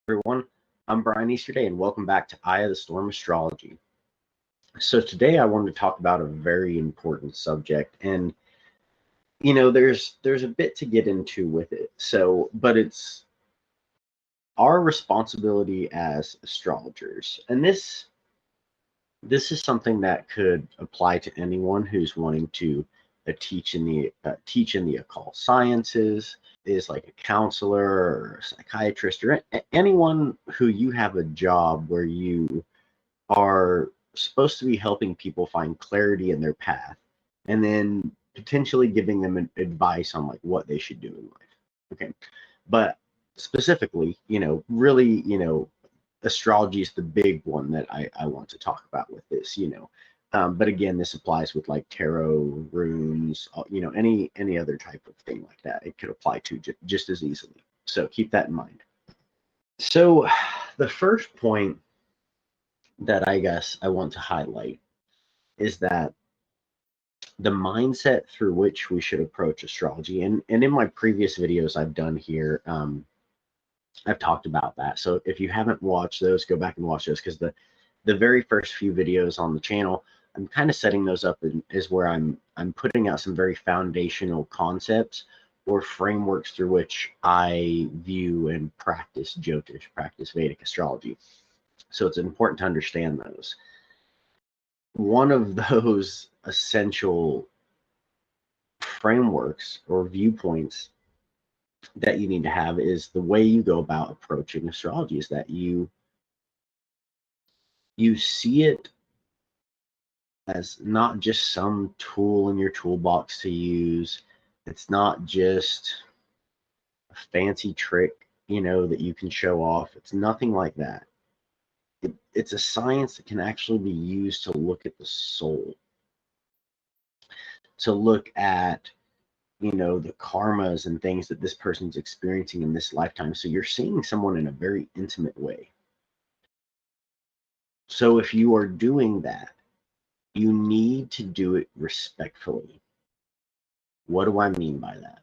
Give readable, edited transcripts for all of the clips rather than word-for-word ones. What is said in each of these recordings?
Everyone, I'm Brian Easterday and welcome back to Eyeofthestormastrology. So today I wanted to talk about a very important subject, and there's a bit to get into with it. But it's our responsibility as astrologers. And this is something that could apply to anyone who's wanting to teach in the occult sciences, is like a counselor or a psychiatrist, or anyone who you have a job where you are supposed to be helping people find clarity in their path, and then potentially giving them advice on like what they should do in life. Okay, but specifically, really, astrology is the big one that I want to talk about with this. But again, this applies with like tarot, runes, any other type of thing like that. It could apply to just as easily. So keep that in mind. So the first point that I guess I want to highlight is that the mindset through which we should approach astrology, and in my previous videos I've done here, I've talked about that. So if you haven't watched those, go back and watch those, because the very first few videos on the channel, I'm kind of setting those up is where I'm putting out some very foundational concepts or frameworks through which I view and practice Jyotish, practice Vedic astrology. So it's important to understand those. One of those essential frameworks or viewpoints that you need to have is the way you go about approaching astrology, is that you see it as not just some tool in your toolbox to use. It's not just a fancy trick, that you can show off. It's nothing like that. It's a science that can actually be used to look at the soul, to look at the karmas and things that this person's experiencing in this lifetime. So you're seeing someone in a very intimate way. So if you are doing that, you need to do it respectfully. What do I mean by that?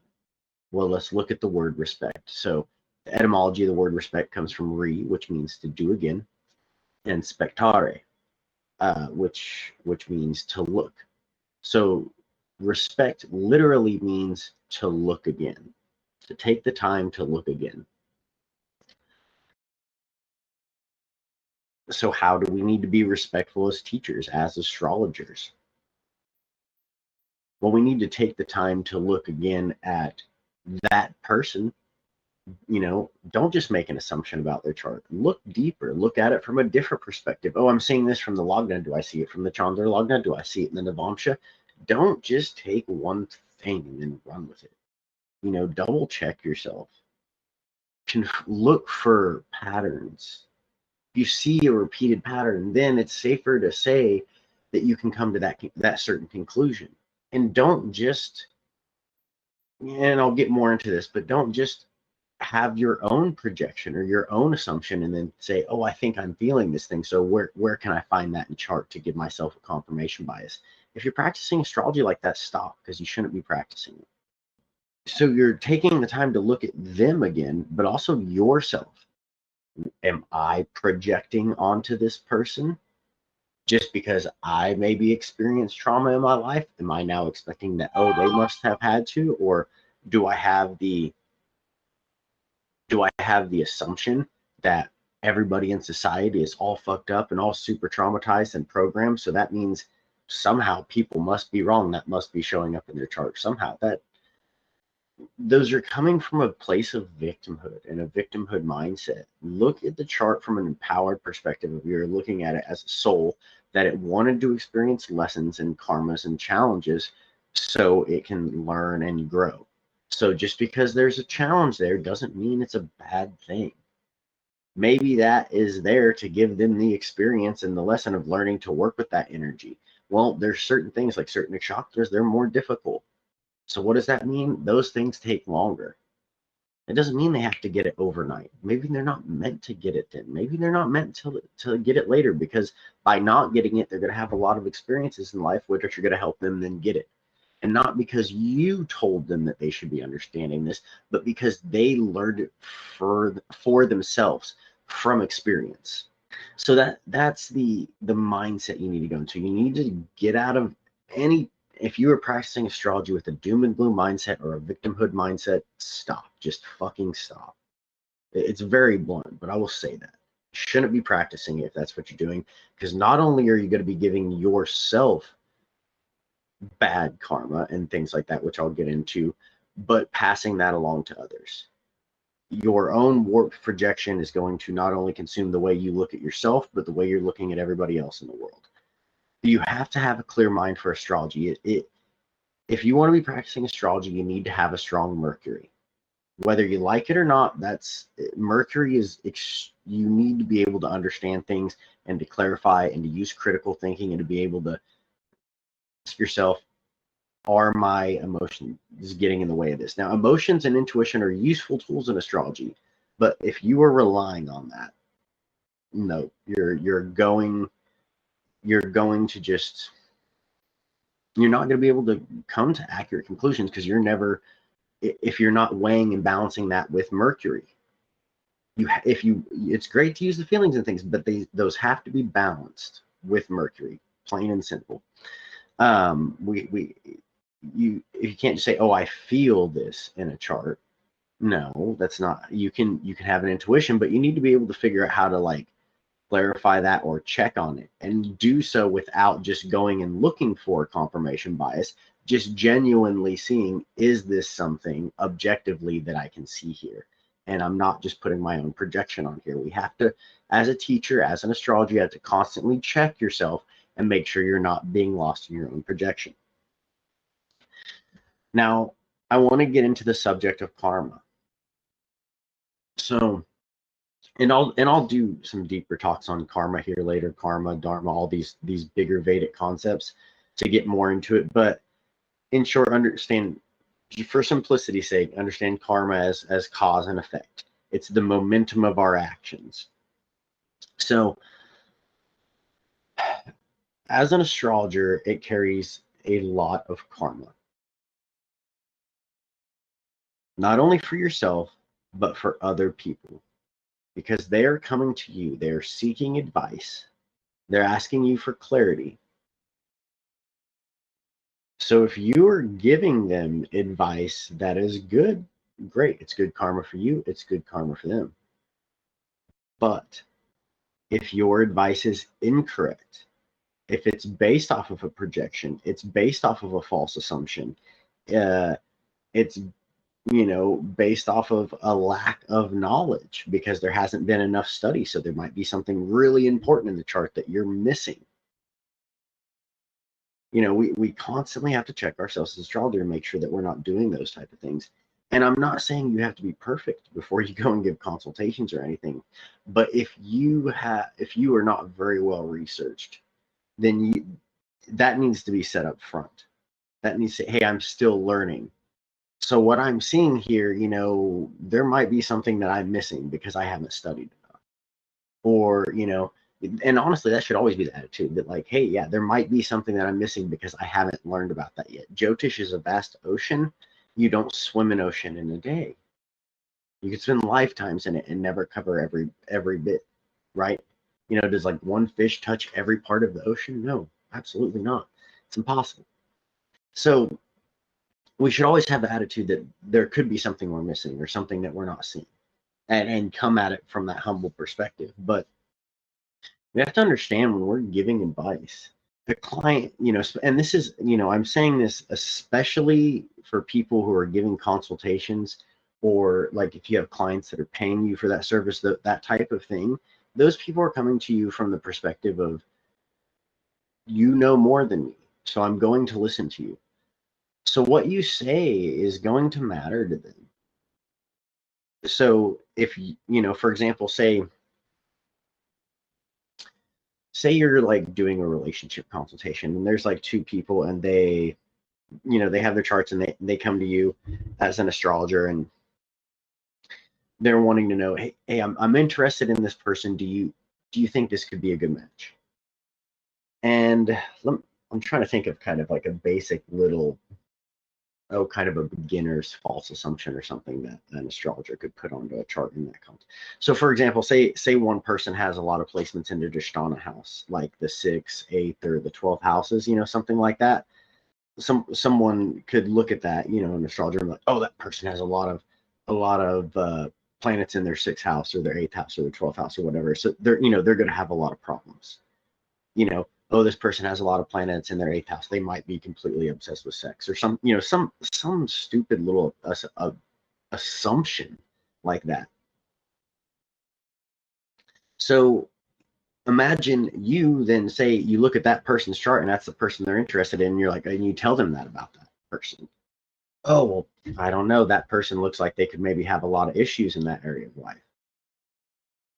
Well, let's look at the word respect. So the etymology of the word respect comes from re, which means to do again, and spectare, which means to look. So respect literally means to look again, to take the time to look again. So how do we need to be respectful as teachers, as astrologers? Well, we need to take the time to look again at that person. Don't just make an assumption about their chart. Look deeper. Look at it from a different perspective. Oh, I'm seeing this from the Lagna. Do I see it from the Chandra Lagna? Do I see it in the Navamsha? Don't just take one thing and then run with it. Double check yourself. Can look for patterns. If you see a repeated pattern, then it's safer to say that you can come to that certain conclusion. And don't just, and I'll get more into this, but don't just have your own projection or your own assumption and then say, oh, I think I'm feeling this thing, so where can I find that in chart to give myself a confirmation bias? If you're practicing astrology like that, stop, because you shouldn't be practicing it. So you're taking the time to look at them again, but also yourself. Am I projecting onto this person just because I maybe experienced trauma in my life? Am I now expecting that, oh, they must have had to? Or do I have the assumption that everybody in society is all fucked up and all super traumatized and programmed? So that means somehow people must be wrong. That must be showing up in their chart somehow. Those are coming from a place of victimhood and a victimhood mindset. Look at the chart from an empowered perspective. If you're looking at it as a soul that it wanted to experience lessons and karmas and challenges so it can learn and grow. So just because there's a challenge there doesn't mean it's a bad thing. Maybe that is there to give them the experience and the lesson of learning to work with that energy. Well, there's certain things like certain nakshatras, they're more difficult. So what does that mean? Those things take longer. It doesn't mean they have to get it overnight. Maybe they're not meant to get it then. Maybe they're not meant to get it later, because by not getting it, they're going to have a lot of experiences in life which are going to help them then get it. And not because you told them that they should be understanding this, but because they learned it for themselves. from experience. So that's the mindset you need to go into. You need to get out of any, if you are practicing astrology with a doom and gloom mindset or a victimhood mindset, stop. Just fucking stop. It's very blunt, but I will say that. You shouldn't be practicing it if that's what you're doing, because not only are you going to be giving yourself bad karma and things like that, which I'll get into, but passing that along to others. Your own warped projection is going to not only consume the way you look at yourself, but the way you're looking at everybody else in the world. You have to have a clear mind for astrology. If you want to be practicing astrology, you need to have a strong Mercury. Whether you like it or not, Mercury is, you need to be able to understand things and to clarify and to use critical thinking and to be able to ask yourself, are my emotions getting in the way of this? Now, emotions and intuition are useful tools in astrology, but if you are relying on that, no, you're going to just, you're not going to be able to come to accurate conclusions, because you're never, if you're not weighing and balancing that with Mercury. It's great to use the feelings and things, but those have to be balanced with Mercury, plain and simple. You can't just say, oh, I feel this in a chart. No, that's not. You can have an intuition, but you need to be able to figure out how to like clarify that or check on it, and do so without just going and looking for confirmation bias. Just genuinely seeing, is this something objectively that I can see here? And I'm not just putting my own projection on here. We have to, as a teacher, as an astrologer, you have to constantly check yourself and make sure you're not being lost in your own projection. Now, I want to get into the subject of karma. So, and I'll do some deeper talks on karma here later, karma, dharma, all these bigger Vedic concepts to get more into it. But in short, understand, for simplicity's sake, understand karma as cause and effect. It's the momentum of our actions. So, as an astrologer, it carries a lot of karma. Not only for yourself, but for other people. Because they are coming to you, they're seeking advice, they're asking you for clarity. So if you are giving them advice that is good, great, it's good karma for you, it's good karma for them. But if your advice is incorrect, if it's based off of a projection, it's based off of a false assumption, it's based off of a lack of knowledge because there hasn't been enough study. So there might be something really important in the chart that you're missing. We constantly have to check ourselves as astrologers and make sure that we're not doing those type of things. And I'm not saying you have to be perfect before you go and give consultations or anything. But if you are not very well researched, then that needs to be set up front. That needs to say, hey, I'm still learning. So what I'm seeing here, there might be something that I'm missing because I haven't studied enough. Or, and honestly, that should always be the attitude that like, hey, yeah, there might be something that I'm missing because I haven't learned about that yet. Jyotish is a vast ocean. You don't swim an ocean in a day. You could spend lifetimes in it and never cover every bit, right? Does like one fish touch every part of the ocean? No, absolutely not. It's impossible. So we should always have the attitude that there could be something we're missing or something that we're not seeing, and come at it from that humble perspective. But we have to understand, when we're giving advice, the client, and this is, I'm saying this especially for people who are giving consultations, or like if you have clients that are paying you for that service, that type of thing, those people are coming to you from the perspective of, you know more than me, so I'm going to listen to you. So what you say is going to matter to them. So if for example, say you're like doing a relationship consultation, and there's like two people, and they have their charts, and they come to you as an astrologer, and they're wanting to know, hey, I'm interested in this person. Do you think this could be a good match? And I'm trying to think of kind of like a basic little kind of a beginner's false assumption or something that an astrologer could put onto a chart in that context. So for example, say one person has a lot of placements in their Dhisthana house, like the 6th, 8th, or the 12th houses, something like that. Someone could look at that, an astrologer, and be like, oh, that person has a lot of planets in their 6th house or their 8th house or their 12th house or whatever. So they're going to have a lot of problems. Oh, this person has a lot of planets in their 8th house. They might be completely obsessed with sex or some stupid little assumption like that. So imagine you then say you look at that person's chart and that's the person they're interested in. And you're like, and you tell them that about that person. Oh, well, I don't know. That person looks like they could maybe have a lot of issues in that area of life.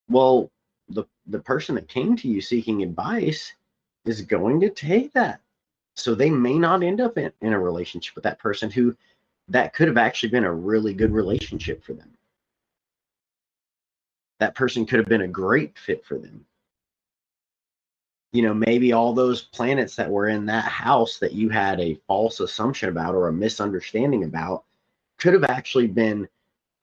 Well, the person that came to you seeking advice is going to take that. So they may not end up in a relationship with that person who that could have actually been a really good relationship for them. That person could have been a great fit for them. Maybe all those planets that were in that house that you had a false assumption about or a misunderstanding about could have actually been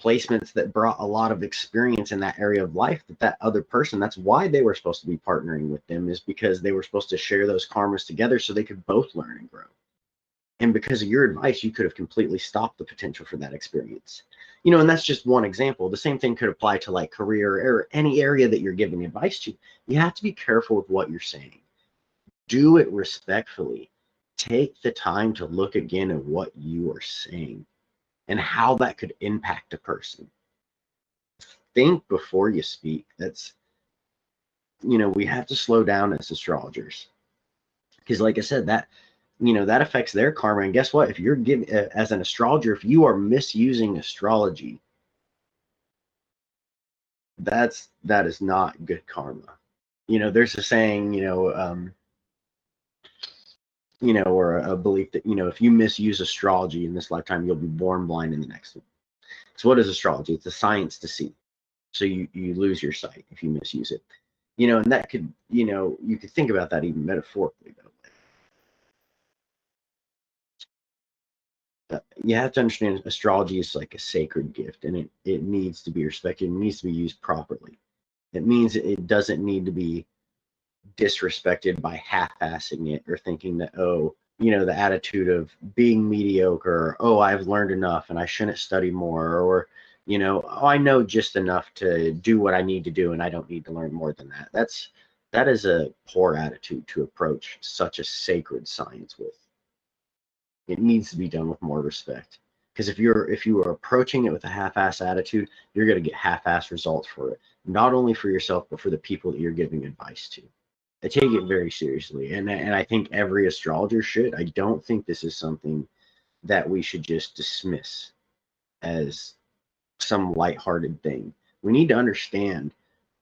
placements that brought a lot of experience in that area of life that other person, that's why they were supposed to be partnering with them, is because they were supposed to share those karmas together so they could both learn and grow. And because of your advice, you could have completely stopped the potential for that experience. And that's just one example. The same thing could apply to like career or any area that you're giving advice to. You have to be careful with what you're saying. Do it respectfully. Take the time to look again at what you are saying and how that could impact a person. Think before you speak. That's, we have to slow down as astrologers. Because like I said, that affects their karma. And guess what? If you're giving, as an astrologer, if you are misusing astrology, that is not good karma. There's a saying, or a belief that, if you misuse astrology in this lifetime, you'll be born blind in the next one. So what is astrology? It's a science to see. So you lose your sight if you misuse it. And that could, you could think about that even metaphorically, though. You have to understand astrology is like a sacred gift, and it needs to be respected. It needs to be used properly. It means it doesn't need to be disrespected by half-assing it or thinking that, the attitude of being mediocre, I've learned enough and I shouldn't study more, or I know just enough to do what I need to do and I don't need to learn more than that. That is a poor attitude to approach such a sacred science with. It needs to be done with more respect. Because if you are approaching it with a half-ass attitude, you're going to get half-ass results for it. Not only for yourself, but for the people that you're giving advice to. I take it very seriously, and I think every astrologer should. I don't think this is something that we should just dismiss as some lighthearted thing. We need to understand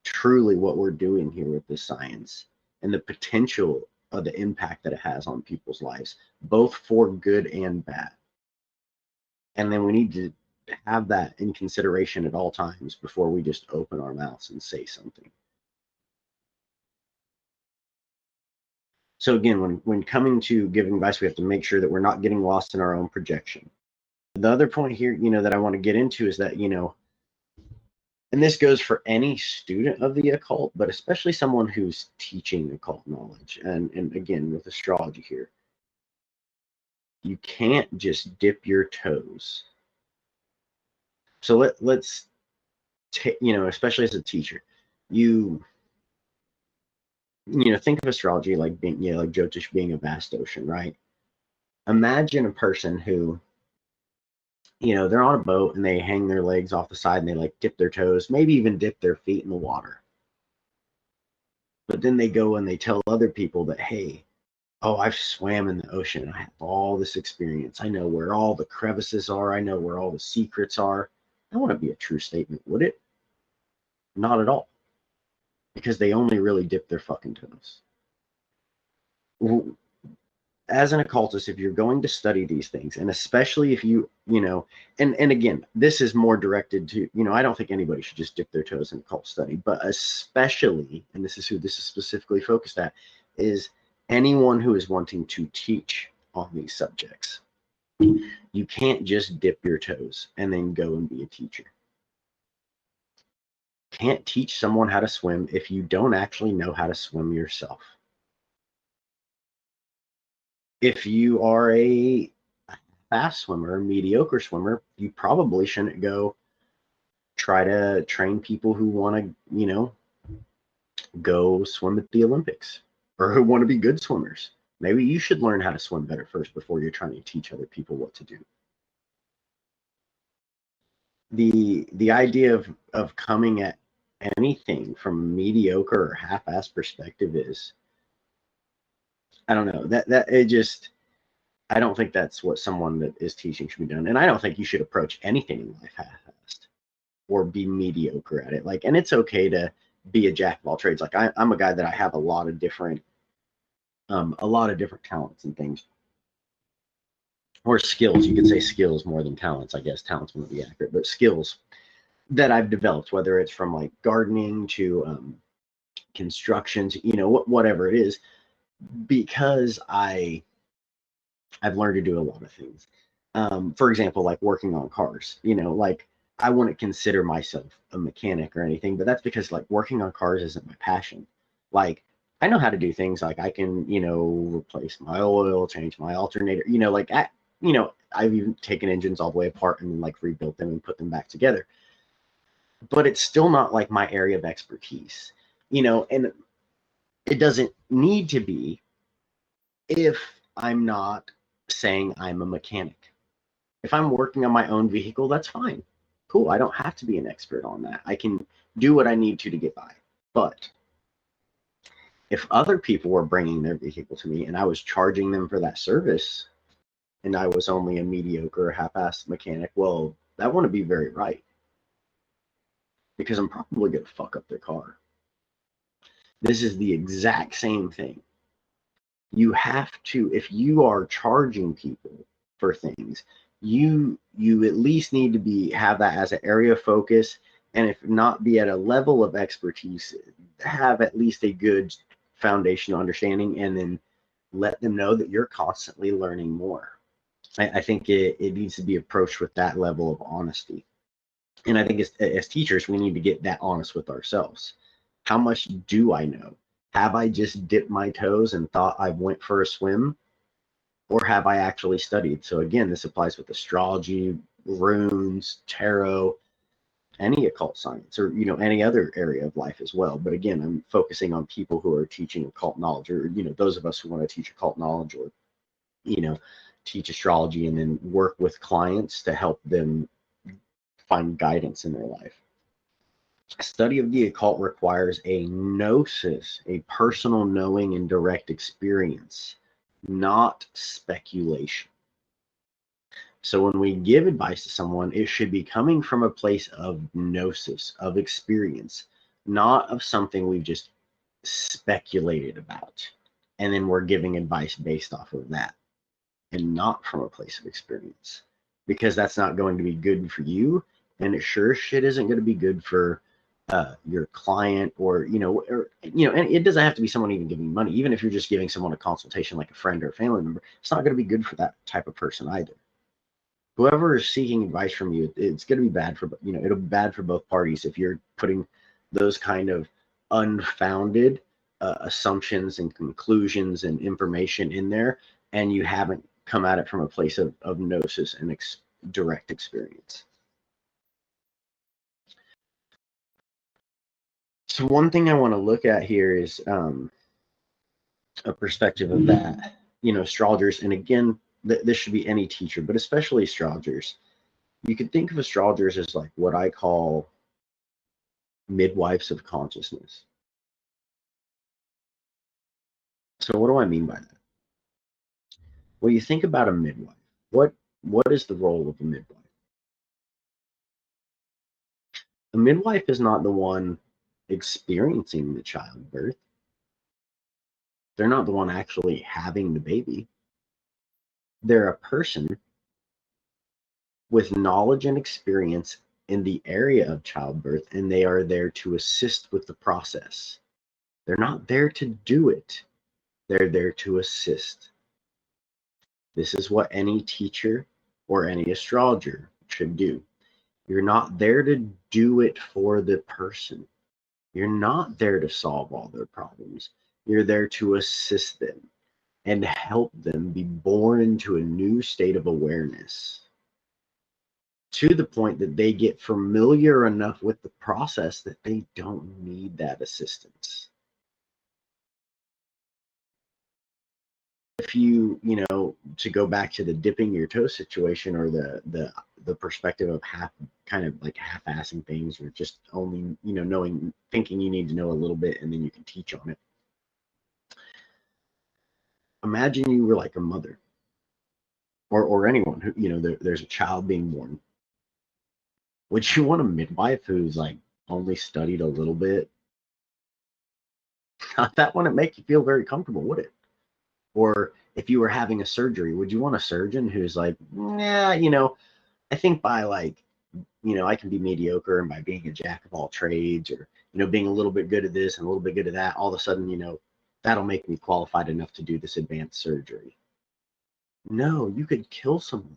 truly what we're doing here with this science and the potential of the impact that it has on people's lives, both for good and bad. And then we need to have that in consideration at all times before we just open our mouths and say something. So again, when coming to giving advice, we have to make sure that we're not getting lost in our own projection. The other point here, that I want to get into is that, and this goes for any student of the occult, but especially someone who's teaching occult knowledge. And again, with astrology here, you can't just dip your toes. So let's take, especially as a teacher, you think of astrology like being, like Jyotish being a vast ocean, right? Imagine a person who, they're on a boat and they hang their legs off the side and they like dip their toes, maybe even dip their feet in the water. But then they go and they tell other people that, hey, I've swam in the ocean. I have all this experience. I know where all the crevices are. I know where all the secrets are. That wouldn't be a true statement, would it? Not at all. Because they only really dip their fucking toes. As an occultist, if you're going to study these things, and especially if you, and again, this is more directed to, I don't think anybody should just dip their toes in occult study, but especially, and this is who this is specifically focused at, is anyone who is wanting to teach on these subjects. You can't just dip your toes and then go and be a teacher. Can't teach someone how to swim if you don't actually know how to swim yourself. If you are a fast swimmer, a mediocre swimmer, you probably shouldn't go try to train people who want to, go swim at the Olympics or who want to be good swimmers. Maybe you should learn how to swim better first before you're trying to teach other people what to do. The idea of coming at anything from a mediocre or half-assed perspective is, I don't know, that it just, I don't think that's what someone that is teaching should be done. And I don't think you should approach anything in life half-assed or be mediocre at it. Like, and it's okay to be a jack of all trades. Like I'm a guy that I have a lot of different talents and things, or skills. You could say skills more than talents. I guess talents wouldn't be accurate, but skills that I've developed, whether it's from like gardening to constructions, whatever it is, because I've learned to do a lot of things. For example, like working on cars, like I wouldn't consider myself a mechanic or anything, but that's because like working on cars isn't my passion. Like I know how to do things, like I can, replace my oil, change my alternator, I've even taken engines all the way apart and like rebuilt them and put them back together. But it's still not like my area of expertise, and it doesn't need to be if I'm not saying I'm a mechanic. If I'm working on my own vehicle, that's fine. Cool. I don't have to be an expert on that. I can do what I need to get by. But if other people were bringing their vehicle to me and I was charging them for that service and I was only a mediocre half-assed mechanic, well, that wouldn't be very right, because I'm probably going to fuck up their car. This is the exact same thing. You have to, if you are charging people for things, you at least need to have that as an area of focus, and if not be at a level of expertise, have at least a good foundational understanding, and then let them know that you're constantly learning more. I think it needs to be approached with that level of honesty. And I think as teachers, we need to get that honest with ourselves. How much do I know? Have I just dipped my toes and thought I went for a swim? Or have I actually studied? So again, this applies with astrology, runes, tarot, any occult science, or any other area of life as well. But again, I'm focusing on people who are teaching occult knowledge, or those of us who want to teach occult knowledge, or teach astrology and then work with clients to help them find guidance in their life. Study of the occult requires a gnosis, a personal knowing and direct experience, not speculation. So when we give advice to someone, it should be coming from a place of gnosis, of experience, not of something we've just speculated about, and then we're giving advice based off of that, and not from a place of experience, because that's not going to be good for you, and it sure shit isn't going to be good for your client, or and it doesn't have to be someone even giving money. Even if you're just giving someone a consultation, like a friend or a family member, it's not going to be good for that type of person either. Whoever is seeking advice from you, it's going to be bad for, it'll be bad for both parties if you're putting those kind of unfounded assumptions and conclusions and information in there, and you haven't come at it from a place of gnosis and direct experience. So one thing I want to look at here is a perspective of that, astrologers, and again, this should be any teacher, but especially astrologers. You could think of astrologers as like what I call midwives of consciousness. So what do I mean by that? Well, you think about a midwife. What is the role of a midwife? A midwife is not the one experiencing the childbirth. They're not the one actually having the baby. They're a person with knowledge and experience in the area of childbirth, and they are there to assist with the process. They're not there to do it. They're there to assist. This is what any teacher or any astrologer should do. You're not there to do it for the person. You're not there to solve all their problems. You're there to assist them and help them be born into a new state of awareness, to the point that they get familiar enough with the process that they don't need that assistance. If you to go back to the dipping your toe situation, or the perspective of half-assing things, or just only thinking you need to know a little bit and then you can teach on it. Imagine you were like a mother, or anyone who there's a child being born. Would you want a midwife who's like only studied a little bit? That wouldn't make you feel very comfortable, would it? Or if you were having a surgery, would you want a surgeon who's like, yeah, I think by I can be mediocre, and by being a jack of all trades, or being a little bit good at this and a little bit good at that, all of a sudden that'll make me qualified enough to do this advanced surgery? No, you could kill someone.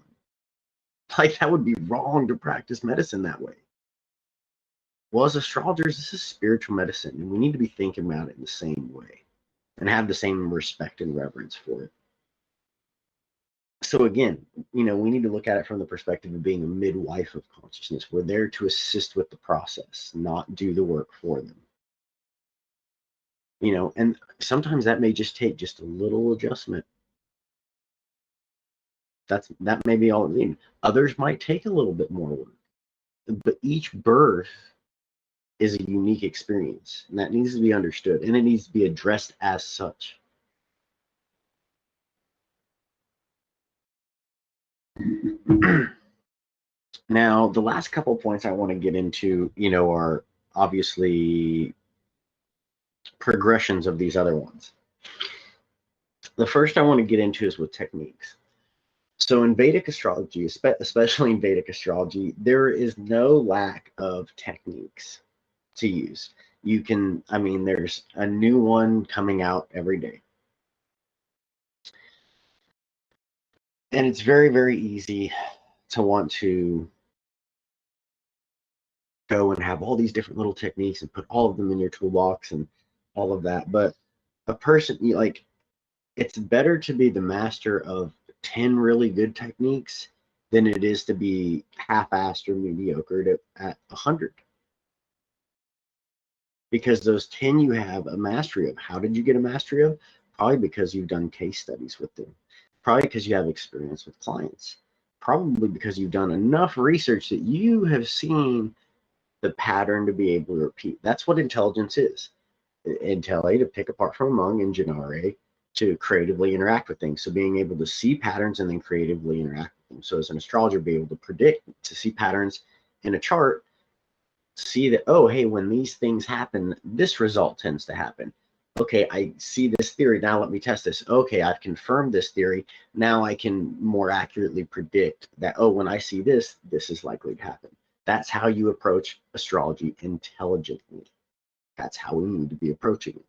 Like, that would be wrong to practice medicine that way. Well, as astrologers, this is spiritual medicine, and we need to be thinking about it in the same way and have the same respect and reverence for it. So again, we need to look at it from the perspective of being a midwife of consciousness. We're there to assist with the process, not do the work for them. And sometimes that may just take just a little adjustment. That may be all it needs. Others might take a little bit more work. But each birth is a unique experience, and that needs to be understood, and it needs to be addressed as such. Now, the last couple points I want to get into, are obviously progressions of these other ones. The first I want to get into is with techniques. So in Vedic astrology, especially in Vedic astrology, there is no lack of techniques to use. There's a new one coming out every day. And it's very, very easy to want to go and have all these different little techniques and put all of them in your toolbox and all of that. But a person, it's better to be the master of 10 really good techniques than it is to be half-assed or mediocre at 100. Because those 10 you have a mastery of. How did you get a mastery of? Probably because you've done case studies with them. Probably because you have experience with clients. Probably because you've done enough research that you have seen the pattern to be able to repeat. That's what intelligence is. Intellect, to pick apart from among, and generare, to creatively interact with things. So being able to see patterns and then creatively interact with them. So as an astrologer, be able to predict, to see patterns in a chart, see that, oh, hey, when these things happen, this result tends to happen. Okay, I see this theory. Now let me test this. Okay, I've confirmed this theory. Now I can more accurately predict that, oh, when I see this, this is likely to happen. That's how you approach astrology intelligently. That's how we need to be approaching it.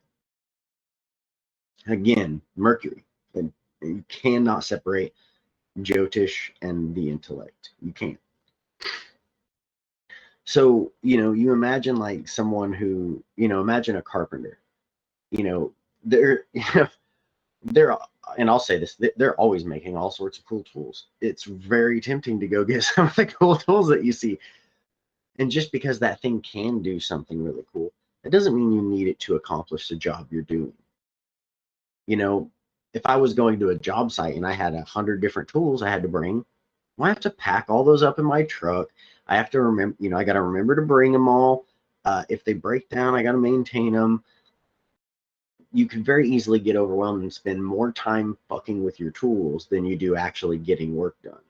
Again, Mercury. And you cannot separate Jyotish and the intellect. You can't. So, you imagine like someone who, imagine a carpenter. They're, and I'll say this, they're always making all sorts of cool tools. It's very tempting to go get some of the cool tools that you see. And just because that thing can do something really cool, it doesn't mean you need it to accomplish the job you're doing. If I was going to a job site and I had 100 different tools I had to bring, well, I have to pack all those up in my truck. I have to remember, I got to remember to bring them all. If they break down, I got to maintain them. You can very easily get overwhelmed and spend more time fucking with your tools than you do actually getting work done.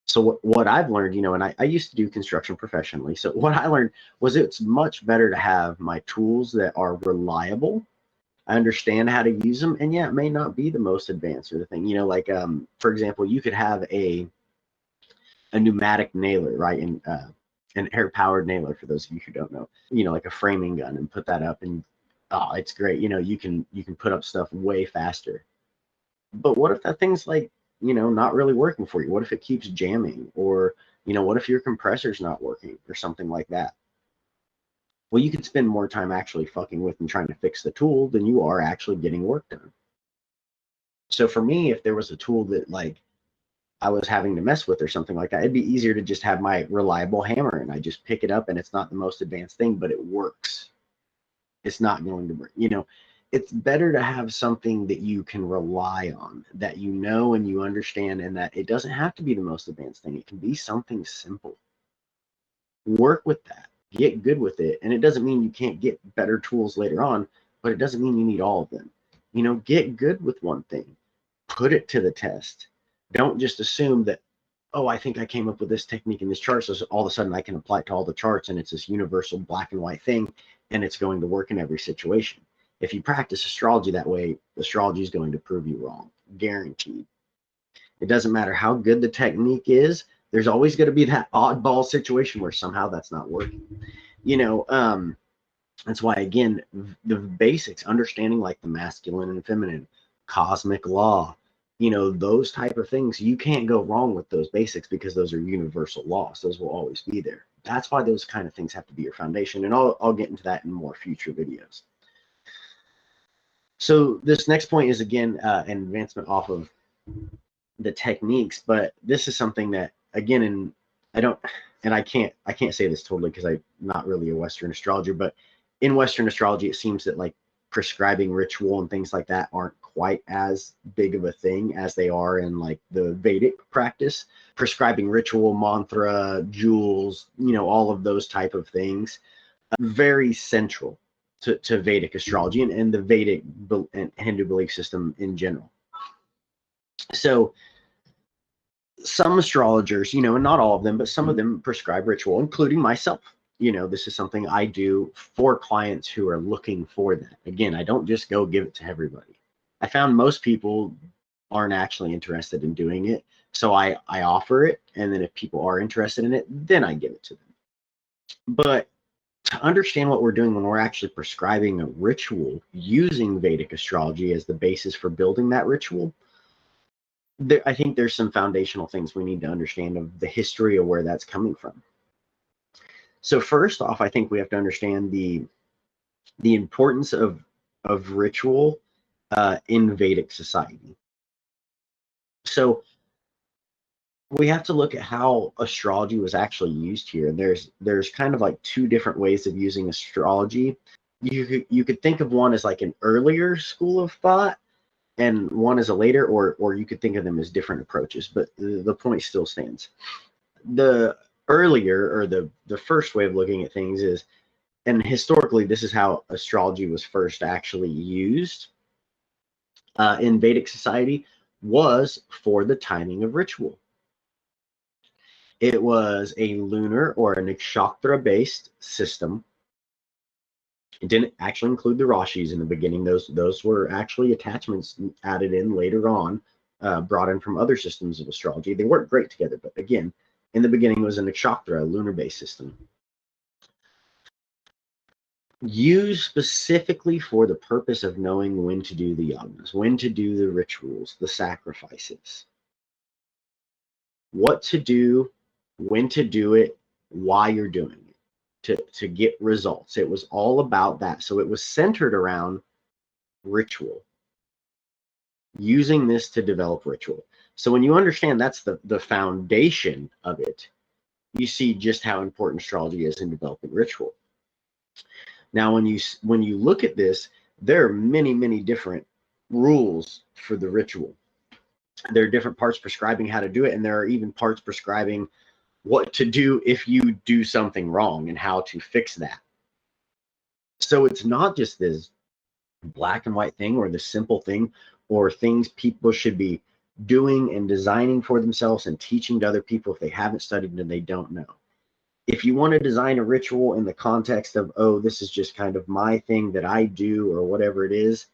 So what I've learned, and I used to do construction professionally. So what I learned was it's much better to have my tools that are reliable. I understand how to use them. And yeah, it may not be the most advanced or the thing, for example, you could have a pneumatic nailer, right? And an air-powered nailer, for those of you who don't know, like a framing gun, and put that up, and oh, it's great. You can put up stuff way faster. But what if that thing's like, not really working for you? What if it keeps jamming? Or, what if your compressor's not working or something like that? Well, you could spend more time actually fucking with and trying to fix the tool than you are actually getting work done. So for me, if there was a tool that like I was having to mess with or something like that, it'd be easier to just have my reliable hammer and I just pick it up and it's not the most advanced thing, but it works. It's not going to break. It's better to have something that you can rely on, that you know and you understand, and that it doesn't have to be the most advanced thing. It can be something simple. Work with that. Get good with it. And it doesn't mean you can't get better tools later on, but it doesn't mean you need all of them. Get good with one thing. Put it to the test. Don't just assume that, oh, I think I came up with this technique in this chart, so all of a sudden I can apply it to all the charts and it's this universal black and white thing and it's going to work in every situation. If you practice astrology that way, astrology is going to prove you wrong, guaranteed. It doesn't matter how good the technique is, there's always going to be that oddball situation where somehow that's not working. That's why, again, the basics, understanding like the masculine and feminine, cosmic law, those type of things, you can't go wrong with those basics because those are universal laws. Those will always be there. That's why those kind of things have to be your foundation. And I'll get into that in more future videos. So this next point is, again, an advancement off of the techniques, but this is something that, again, I can't say this totally because I'm not really a Western astrologer, but in Western astrology, it seems that like prescribing ritual and things like that aren't quite as big of a thing as they are in like the Vedic practice. Prescribing ritual, mantra, jewels, all of those type of things, very central to Vedic astrology and the Vedic and Hindu belief system in general. So some astrologers, and not all of them, but some of them prescribe ritual, including myself. This is something I do for clients who are looking for that. Again, I don't just go give it to everybody. I found most people aren't actually interested in doing it. So I offer it. And then if people are interested in it, then I give it to them. But to understand what we're doing when we're actually prescribing a ritual using Vedic astrology as the basis for building that ritual, I think there's some foundational things we need to understand of the history of where that's coming from. So first off, I think we have to understand the importance of ritual in Vedic society. So we have to look at how astrology was actually used here. There's kind of like two different ways of using astrology. You could think of one as like an earlier school of thought, and one as a later, or you could think of them as different approaches, but the point still stands. The earlier, or the first way of looking at things is, and historically this is how astrology was first actually used in Vedic society, was for the timing of ritual. It was a lunar or a nakshatra based system. It didn't actually include the Rashis in the beginning. Those were actually attachments added in later on, brought in from other systems of astrology. They work great together, but again, in the beginning it was a nakshatra, a lunar-based system, used specifically for the purpose of knowing when to do the yagnas, when to do the rituals, the sacrifices, what to do, when to do it, why you're doing it, to get results. It was all about that. So it was centered around ritual, using this to develop ritual. So when you understand that's the foundation of it, you see just how important astrology is in developing ritual. Now, when you look at this, there are many different rules for the ritual. There are different parts prescribing how to do it, and there are even parts prescribing what to do if you do something wrong and how to fix that. So it's not just this black and white thing or the simple thing or things people should be doing and designing for themselves and teaching to other people if they haven't studied and they don't know. If you want to design a ritual in the context of, oh, this is just kind of my thing that I do or whatever it is,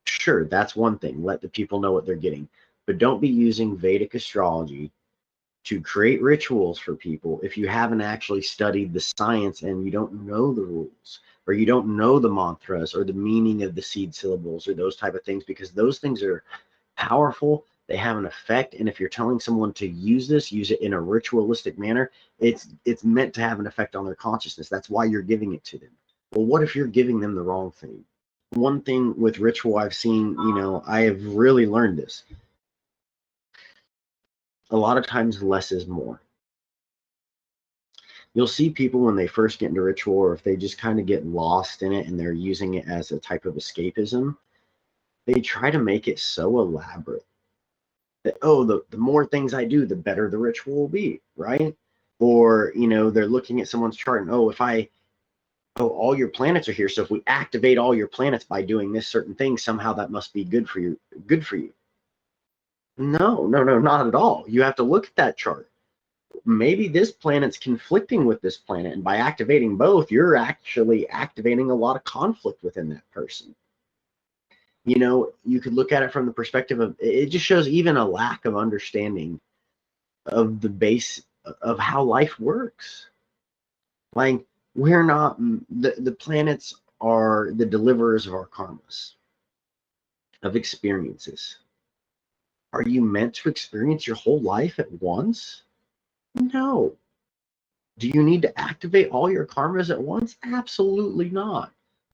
sure, that's one thing. Let the people know what they're getting. But don't be using Vedic astrology to create rituals for people if you haven't actually studied the science and you don't know the rules, or you don't know the mantras or the meaning of the seed syllables or those type of things, because those things are powerful, They have an effect. And if you're telling someone to use this, use it in a ritualistic manner, it's meant to have an effect on their consciousness. That's why you're giving it to them. Well, what if you're giving them the wrong thing? One thing with ritual I've seen, I have really learned this. A lot of times less is more. You'll see people when they first get into ritual, or if they just kind of get lost in it and they're using it as a type of escapism, they try to make it so elaborate that, oh, the more things I do, the better the ritual will be, right? Or, they're looking at someone's chart and, all your planets are here, so if we activate all your planets by doing this certain thing, somehow that must be good for you. No, not at all. You have to look at that chart. Maybe this planet's conflicting with this planet, and by activating both, you're actually activating a lot of conflict within that person. You could look at it from the perspective of, it just shows even a lack of understanding of the base of how life works. Like, we're not, the planets are the deliverers of our karmas, of experiences. Are you meant to experience your whole life at once? No. Do you need to activate all your karmas at once? Absolutely not.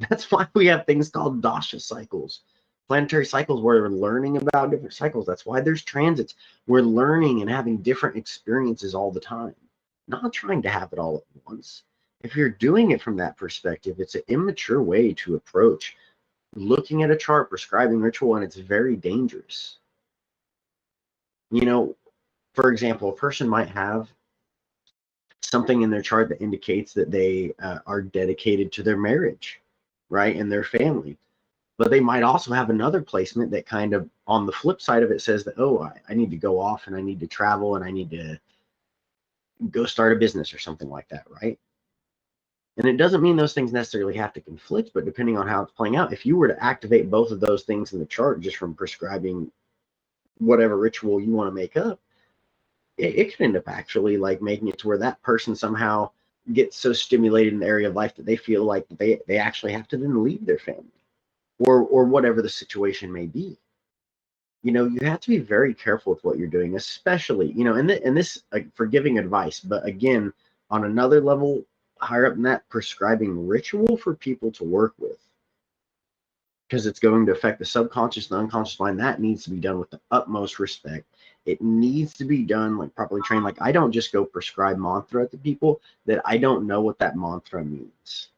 That's why we have things called dasha cycles, planetary cycles, where we're learning about different cycles. That's why there's transits. We're learning and having different experiences all the time, not trying to have it all at once. If you're doing it from that perspective, it's an immature way to approach looking at a chart, prescribing ritual, and it's very dangerous. For example, a person might have something in their chart that indicates that they are dedicated to their marriage, right, and their family. But they might also have another placement that kind of, on the flip side of it, says that, oh, I need to go off and I need to travel and I need to go start a business or something like that, right? And it doesn't mean those things necessarily have to conflict, but depending on how it's playing out, if you were to activate both of those things in the chart just from prescribing whatever ritual you want to make up, it could end up actually like making it to where that person somehow gets so stimulated in the area of life that they feel like they actually have to then leave their family, or whatever the situation may be. You have to be very careful with what you're doing, especially, and this, like, for giving advice, but again, on another level higher up than that, prescribing ritual for people to work with, because it's going to affect the subconscious and unconscious mind. That needs to be done with the utmost respect. It needs to be done like properly trained. Like, I don't just go prescribe mantra to people that I don't know what that mantra means.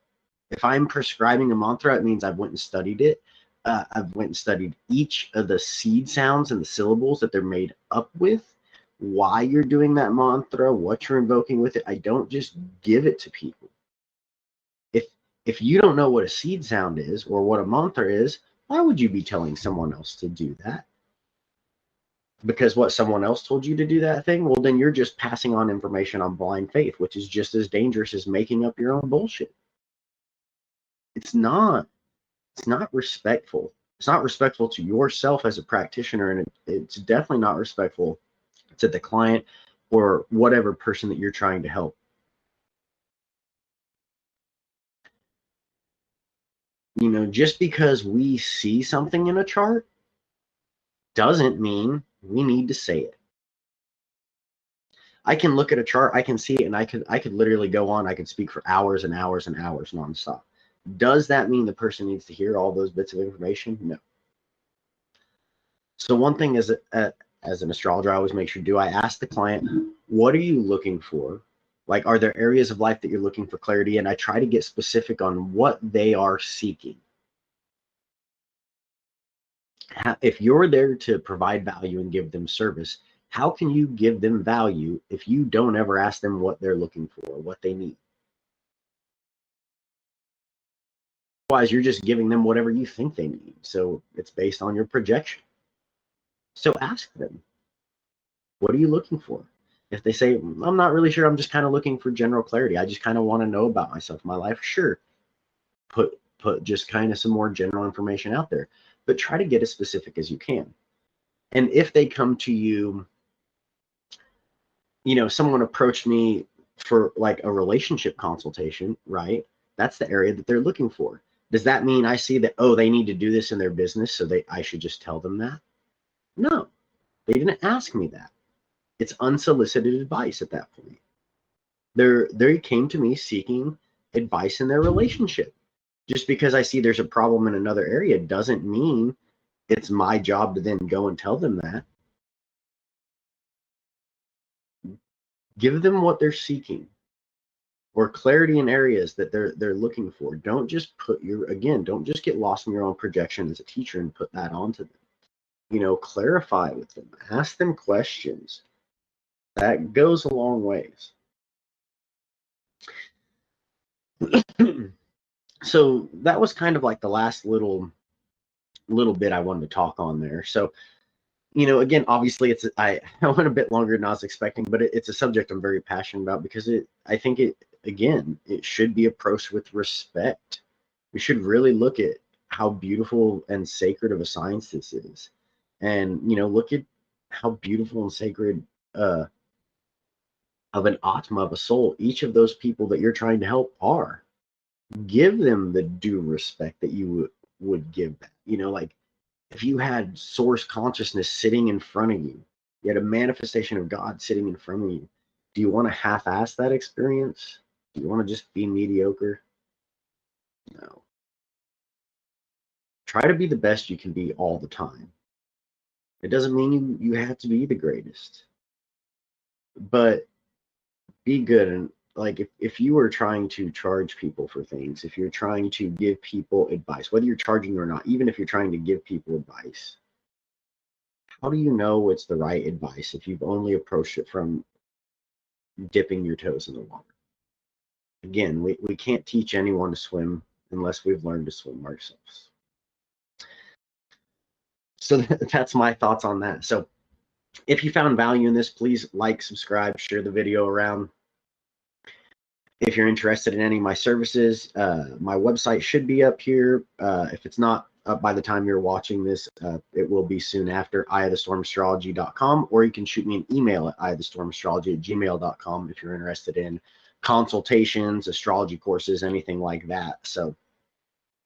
If I'm prescribing a mantra, it means I've went and studied it. I've went and studied each of the seed sounds and the syllables that they're made up with, why you're doing that mantra, what you're invoking with it. I don't just give it to people. If you don't know what a seed sound is or what a mantra is, why would you be telling someone else to do that? Because what, someone else told you to do that thing? Well, then you're just passing on information on blind faith, which is just as dangerous as making up your own bullshit. It's not respectful. It's not respectful to yourself as a practitioner, and it's definitely not respectful to the client or whatever person that you're trying to help. Just because we see something in a chart doesn't mean we need to say it. I can look at a chart, I can see it, and I could literally go on, I could speak for hours and hours and hours nonstop. Does that mean the person needs to hear all those bits of information? No. So one thing is, as an astrologer, I always make sure, do I ask the client, what are you looking for? Like, are there areas of life that you're looking for clarity? And I try to get specific on what they are seeking. If you're there to provide value and give them service, how can you give them value if you don't ever ask them what they're looking for, what they need? Otherwise, you're just giving them whatever you think they need. So it's based on your projection. So ask them, what are you looking for? If they say, I'm not really sure, I'm just kind of looking for general clarity, I just kind of want to know about myself, my life, sure. Put just kind of some more general information out there, but try to get as specific as you can. And if they come to you, someone approached me for like a relationship consultation, right? That's the area that they're looking for. Does that mean I see that, oh, they need to do this in their business, so I should just tell them that? No. They didn't ask me that. It's unsolicited advice at that point. They came to me seeking advice in their relationship. Just because I see there's a problem in another area doesn't mean it's my job to then go and tell them that. Give them what they're seeking, or clarity in areas that they're looking for. Don't just don't just get lost in your own projection as a teacher and put that onto them. You know, clarify with them, ask them questions. That goes a long ways. So that was kind of like the last little bit I wanted to talk on there. So, you know, again, obviously I went a bit longer than I was expecting, but it's a subject I'm very passionate about because I think it should be approached with respect. We should really look at how beautiful and sacred of a science this is. And, you know, look at how beautiful and sacred of an atma, of a soul, each of those people that you're trying to help are. Give them the due respect that you would give that. You know, like if you had source consciousness sitting in front of you, you had a manifestation of God sitting in front of you, do you want to half-ass that experience? Do you want to just be mediocre? No. Try to be the best you can be all the time. It doesn't mean you have to be the greatest, but be good. And like if you are trying to charge people for things, if you're trying to give people advice, whether you're charging or not, even if you're trying to give people advice, how do you know it's the right advice if you've only approached it from dipping your toes in the water? Again, we can't teach anyone to swim unless we've learned to swim ourselves. So that's my thoughts on that. So if you found value in this, please like, subscribe, share the video around. If you're interested in any of my services, my website should be up here. If it's not up by the time you're watching this, it will be soon after, eyeofthestormastrology.com, or you can shoot me an email at eyeofthestormastrology@gmail.com if you're interested in consultations, astrology courses, anything like that. So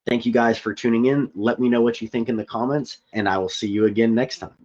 thank you guys for tuning in. Let me know what you think in the comments, and I will see you again next time.